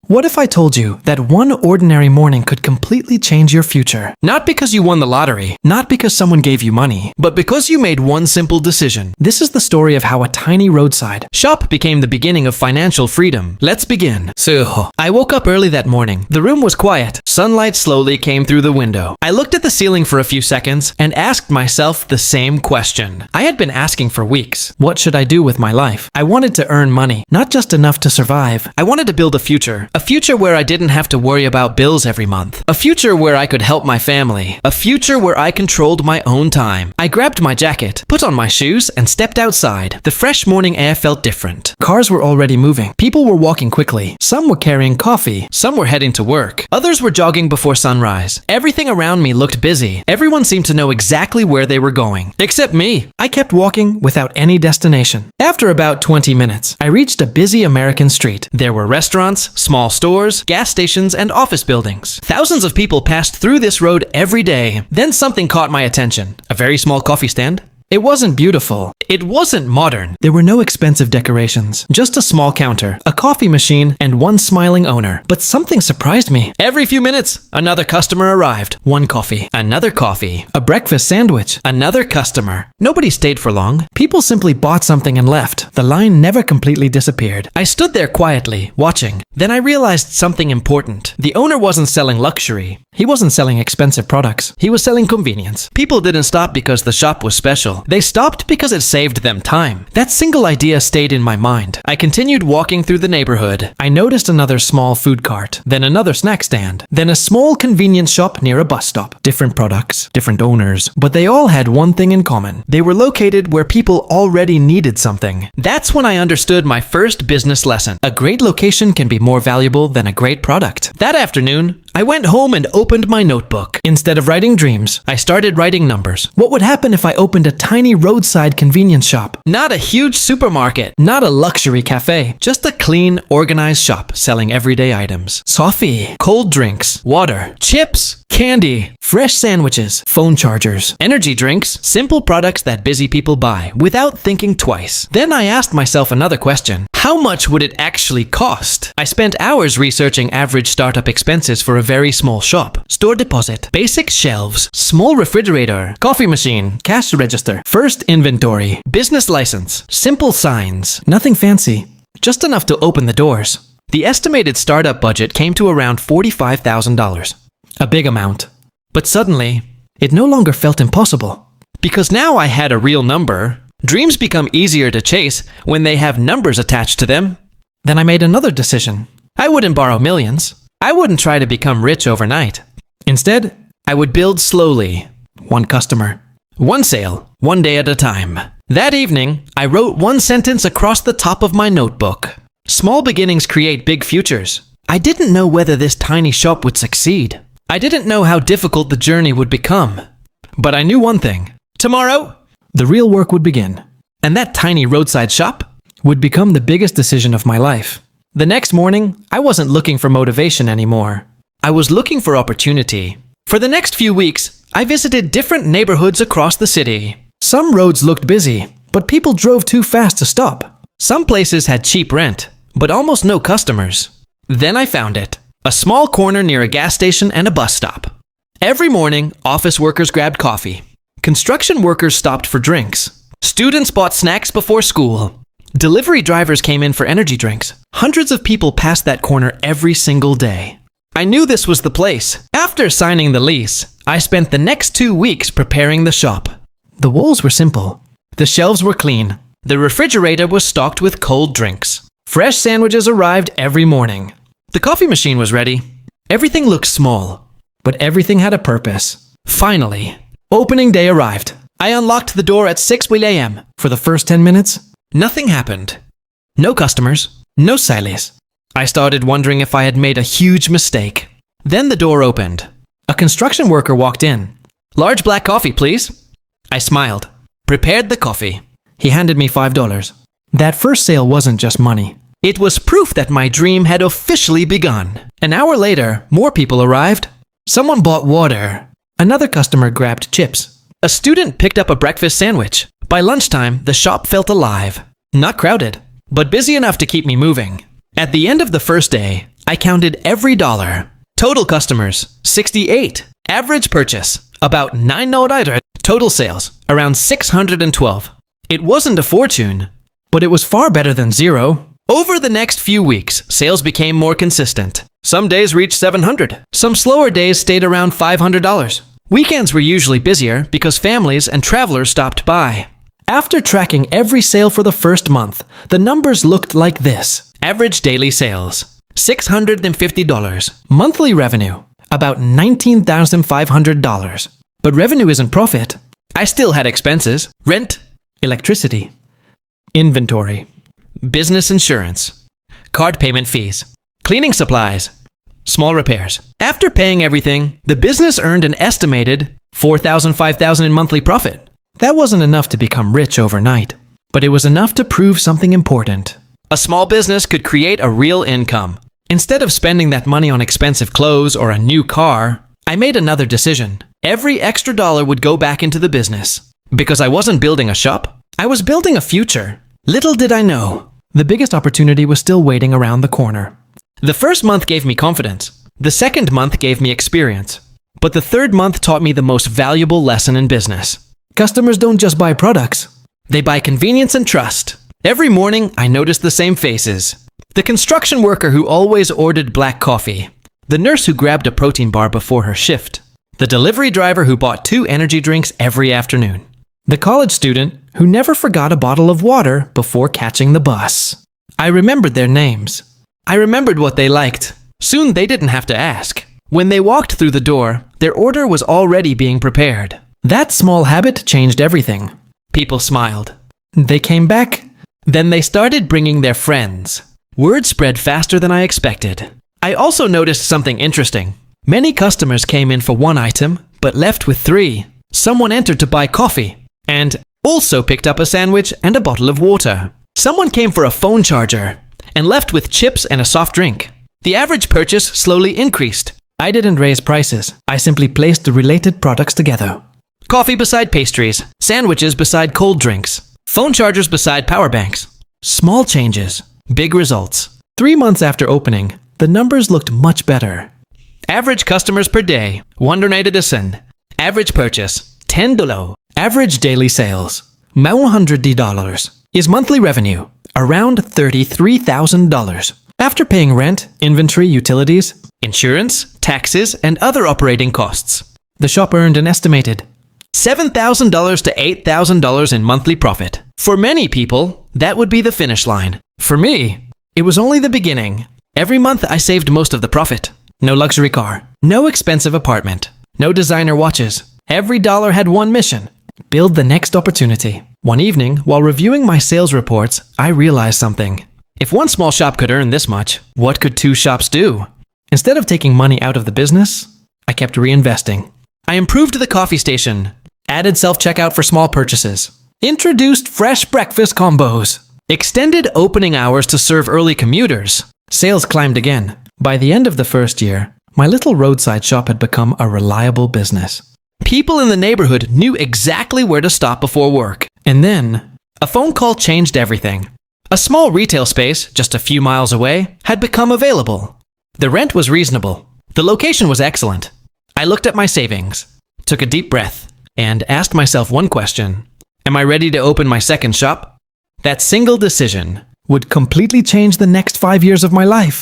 What if I told you that one ordinary morning could completely change your future? Not because you won the lottery, not because someone gave you money, but because you made one simple decision. This is the story of how a tiny roadside shop became the beginning of financial freedom. Let's begin. So, I woke up early that morning. The room was quiet. Sunlight slowly came through the window. I looked at the ceiling for a few seconds and asked myself the same question. I had been asking for weeks. What should I do with my life? I wanted to earn money, not just enough to survive. I wanted to build a future. A future where I didn't have to worry about bills every month. A future where I could help my family. A future where I controlled my own time. I grabbed my jacket, put on my shoes, and stepped outside. The fresh morning air felt different. Cars were already moving. People were walking quickly. Some were carrying coffee. Some were heading to work. Others were jogging before sunrise. Everything around me looked busy. Everyone seemed to know exactly where they were going. Except me. I kept walking without any destination. After about 20 minutes, I reached a busy American street. There were restaurants, small stores, gas stations, and office buildings. Thousands of people passed through this road every day. Then something caught my attention. A very small coffee stand. It wasn't beautiful. It wasn't modern. There were no expensive decorations. Just a small counter, a coffee machine, and one smiling owner. But something surprised me. Every few minutes, another customer arrived. One coffee, another coffee, a breakfast sandwich, another customer. Nobody stayed for long. People simply bought something and left. The line never completely disappeared. I stood there quietly, watching. Then I realized something important. The owner wasn't selling luxury. He wasn't selling expensive products. He was selling convenience. People didn't stop because the shop was special. They stopped because it saved them time. That single idea stayed in my mind. I continued walking through the neighborhood. I noticed another small food cart, then another snack stand, then a small convenience shop near a bus stop. Different products, different owners, but they all had one thing in common. They were located where people already needed something. That's when I understood my first business lesson. A great location can be more valuable than a great product. That afternoon, I went home and opened my notebook. Instead of writing dreams, I started writing numbers. What would happen if I opened a tiny roadside convenience shop? Not a huge supermarket, not a luxury cafe, just a clean, organized shop selling everyday items. Coffee, cold drinks, water, chips, candy, fresh sandwiches, phone chargers, energy drinks, simple products that busy people buy without thinking twice. Then I asked myself another question. How much would it actually cost? I spent hours researching average startup expenses for a very small shop. Store deposit, basic shelves, small refrigerator, coffee machine, cash register, first inventory, business license, simple signs. Nothing fancy, just enough to open the doors. The estimated startup budget came to around $45,000. A big amount. But suddenly, it no longer felt impossible. Because now I had a real number. Dreams become easier to chase when they have numbers attached to them. Then I made another decision. I wouldn't borrow millions. I wouldn't try to become rich overnight. Instead, I would build slowly. One customer, one sale, one day at a time. That evening, I wrote one sentence across the top of my notebook. Small beginnings create big futures. I didn't know whether this tiny shop would succeed. I didn't know how difficult the journey would become. But I knew one thing. Tomorrow, the real work would begin. And that tiny roadside shop would become the biggest decision of my life. The next morning, I wasn't looking for motivation anymore. I was looking for opportunity. For the next few weeks, I visited different neighborhoods across the city. Some roads looked busy, but people drove too fast to stop. Some places had cheap rent, but almost no customers. Then I found it. A small corner near a gas station and a bus stop. Every morning, office workers grabbed coffee. Construction workers stopped for drinks. Students bought snacks before school. Delivery drivers came in for energy drinks. Hundreds of people passed that corner every single day. I knew this was the place. After signing the lease, I spent the next 2 weeks preparing the shop. The walls were simple. The shelves were clean. The refrigerator was stocked with cold drinks. Fresh sandwiches arrived every morning. The coffee machine was ready. Everything looked small, but everything had a purpose. Finally, opening day arrived. I unlocked the door at 6 a.m. For the first 10 minutes, nothing happened. No customers, no sales. I started wondering if I had made a huge mistake. Then the door opened. A construction worker walked in. Large black coffee, please. I smiled, prepared the coffee. He handed me $5. That first sale wasn't just money. It was proof that my dream had officially begun. An hour later, more people arrived. Someone bought water. Another customer grabbed chips. A student picked up a breakfast sandwich. By lunchtime, the shop felt alive. Not crowded, but busy enough to keep me moving. At the end of the first day, I counted every dollar. Total customers, 68. Average purchase, about $9. Total sales, around 612. It wasn't a fortune, but it was far better than zero. Over the next few weeks, sales became more consistent. Some days reached 700. Some slower days stayed around $500. Weekends were usually busier because families and travelers stopped by. After tracking every sale for the first month, the numbers looked like this. Average daily sales, $650. Monthly revenue, about $19,500. But revenue isn't profit. I still had expenses: rent, electricity, inventory, business insurance, card payment fees, cleaning supplies, small repairs. After paying everything, the business earned an estimated $4,000, $5,000 in monthly profit. That wasn't enough to become rich overnight, but it was enough to prove something important. A small business could create a real income. Instead of spending that money on expensive clothes or a new car, I made another decision. Every extra dollar would go back into the business. Because I wasn't building a shop, I was building a future. Little did I know, the biggest opportunity was still waiting around the corner. The first month gave me confidence. The second month gave me experience. But the third month taught me the most valuable lesson in business. Customers don't just buy products. They buy convenience and trust. Every morning, I noticed the same faces. The construction worker who always ordered black coffee. The nurse who grabbed a protein bar before her shift. The delivery driver who bought 2 energy drinks every afternoon. The college student who never forgot a bottle of water before catching the bus. I remembered their names. I remembered what they liked. Soon they didn't have to ask. When they walked through the door, their order was already being prepared. That small habit changed everything. People smiled. They came back. Then they started bringing their friends. Word spread faster than I expected. I also noticed something interesting. Many customers came in for 1 item, but left with 3. Someone entered to buy coffee, and also picked up a sandwich and a bottle of water. Someone came for a phone charger, and left with chips and a soft drink. The average purchase slowly increased. I didn't raise prices. I simply placed the related products together. Coffee beside pastries, sandwiches beside cold drinks, phone chargers beside power banks. Small changes, big results. 3 months after opening, the numbers looked much better. Average customers per day, $100. Average purchase, $10. Average daily sales, $100. Is monthly revenue, around $33,000. After paying rent, inventory, utilities, insurance, taxes, and other operating costs, the shop earned an estimated $7,000 to $8,000 in monthly profit. For many people, that would be the finish line. For me, it was only the beginning. Every month I saved most of the profit. No luxury car, no expensive apartment, no designer watches. Every dollar had one mission: build the next opportunity. One evening, while reviewing my sales reports, I realized something. If one small shop could earn this much, what could 2 shops do? Instead of taking money out of the business, I kept reinvesting. I improved the coffee station, added self-checkout for small purchases, introduced fresh breakfast combos, extended opening hours to serve early commuters. Sales climbed again. By the end of the first year, my little roadside shop had become a reliable business. People in the neighborhood knew exactly where to stop before work. And then, a phone call changed everything. A small retail space, just a few miles away, had become available. The rent was reasonable. The location was excellent. I looked at my savings, took a deep breath, and asked myself one question. Am I ready to open my second shop? That single decision would completely change the next 5 years of my life.